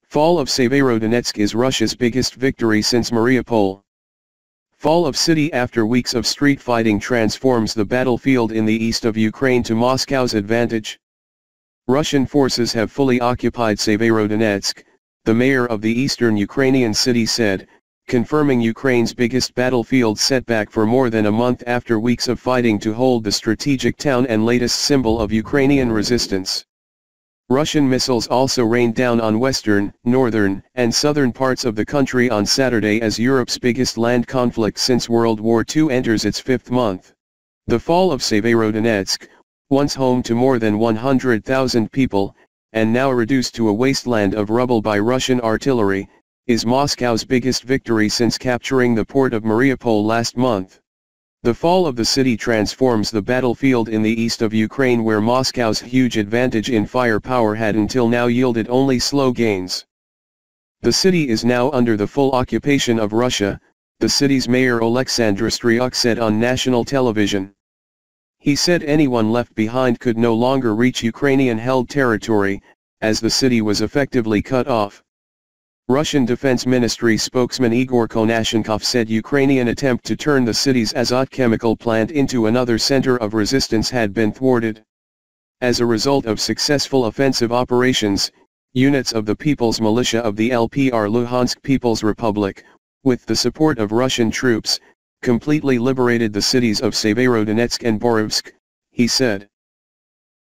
Fall of Severodonetsk is Russia's biggest victory since Mariupol. Fall of city after weeks of street fighting transforms the battlefield in the east of Ukraine to Moscow's advantage. Russian forces have fully occupied Severodonetsk, the mayor of the eastern Ukrainian city said, confirming Ukraine's biggest battlefield setback for more than a month after weeks of fighting to hold the strategic town and latest symbol of Ukrainian resistance. Russian missiles also rained down on western, northern, and southern parts of the country on Saturday as Europe's biggest land conflict since World War II enters its fifth month. The fall of Severodonetsk, once home to more than 100,000 people, and now reduced to a wasteland of rubble by Russian artillery, is Moscow's biggest victory since capturing the port of Mariupol last month. The fall of the city transforms the battlefield in the east of Ukraine where Moscow's huge advantage in firepower had until now yielded only slow gains. The city is now under the full occupation of Russia, the city's mayor Alexander Stryuk said on national television. He said anyone left behind could no longer reach Ukrainian-held territory, as the city was effectively cut off. Russian Defense Ministry spokesman Igor Konashenkov said Ukrainian attempt to turn the city's Azot chemical plant into another center of resistance had been thwarted. As a result of successful offensive operations, units of the People's Militia of the LPR Luhansk People's Republic, with the support of Russian troops, completely liberated the cities of Severodonetsk and Borovsk, he said.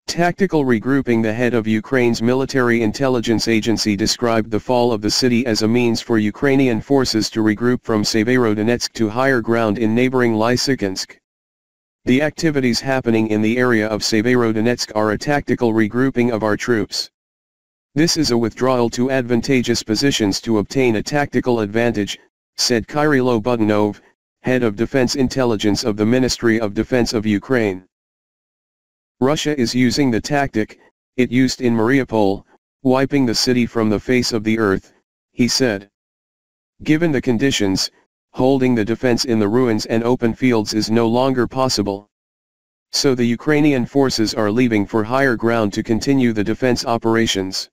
Tactical regrouping. The head of Ukraine's military intelligence agency described the fall of the city as a means for Ukrainian forces to regroup from Severodonetsk to higher ground in neighboring Lysychansk. The activities happening in the area of Severodonetsk are a tactical regrouping of our troops. This is a withdrawal to advantageous positions to obtain a tactical advantage, said Kyrylo Budanov, head of defense intelligence of the Ministry of Defense of Ukraine. Russia is using the tactic it used in Mariupol, wiping the city from the face of the earth, he said. Given the conditions, holding the defense in the ruins and open fields is no longer possible. So the Ukrainian forces are leaving for higher ground to continue the defense operations.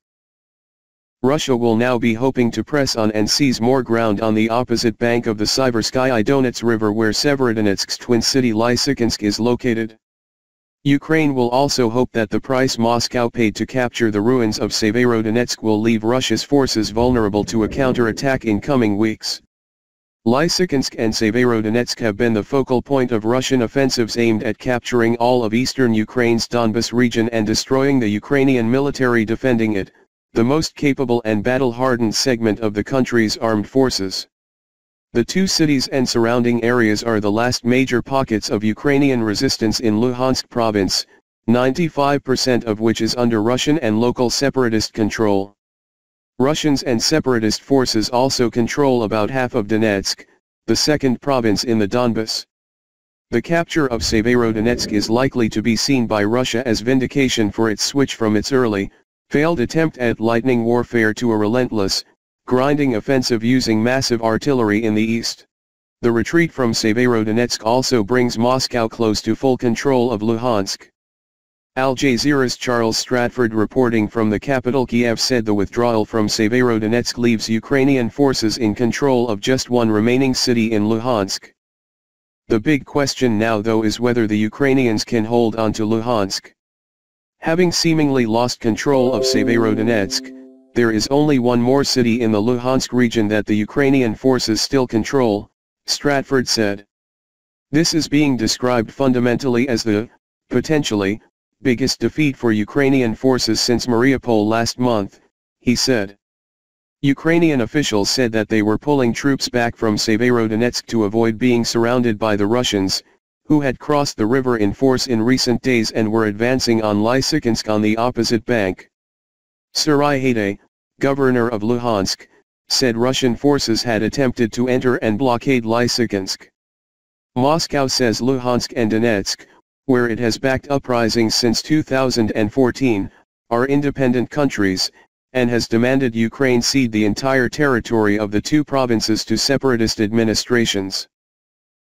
Russia will now be hoping to press on and seize more ground on the opposite bank of the Severodonetsk River where Severodonetsk's twin city Lysychansk is located. Ukraine will also hope that the price Moscow paid to capture the ruins of Severodonetsk will leave Russia's forces vulnerable to a counter-attack in coming weeks. Lysychansk and Severodonetsk have been the focal point of Russian offensives aimed at capturing all of eastern Ukraine's Donbas region and destroying the Ukrainian military defending it, the most capable and battle-hardened segment of the country's armed forces. The two cities and surrounding areas are the last major pockets of Ukrainian resistance in Luhansk province, 95% of which is under Russian and local separatist control. Russians and separatist forces also control about half of Donetsk, the second province in the Donbas. The capture of Severodonetsk is likely to be seen by Russia as vindication for its switch from its early, failed attempt at lightning warfare to a relentless, grinding offensive using massive artillery in the east. The retreat from Severodonetsk also brings Moscow close to full control of Luhansk. Al Jazeera's Charles Stratford reporting from the capital Kiev said the withdrawal from Severodonetsk leaves Ukrainian forces in control of just one remaining city in Luhansk. The big question now though is whether the Ukrainians can hold on to Luhansk. Having seemingly lost control of Severodonetsk, there is only one more city in the Luhansk region that the Ukrainian forces still control, Stratford said. This is being described fundamentally as the, potentially, biggest defeat for Ukrainian forces since Mariupol last month, he said. Ukrainian officials said that they were pulling troops back from Severodonetsk to avoid being surrounded by the Russians, who had crossed the river in force in recent days and were advancing on Lysychansk on the opposite bank. Serhiy Haidai, governor of Luhansk, said Russian forces had attempted to enter and blockade Lysychansk. Moscow says Luhansk and Donetsk, where it has backed uprisings since 2014, are independent countries, and has demanded Ukraine cede the entire territory of the two provinces to separatist administrations.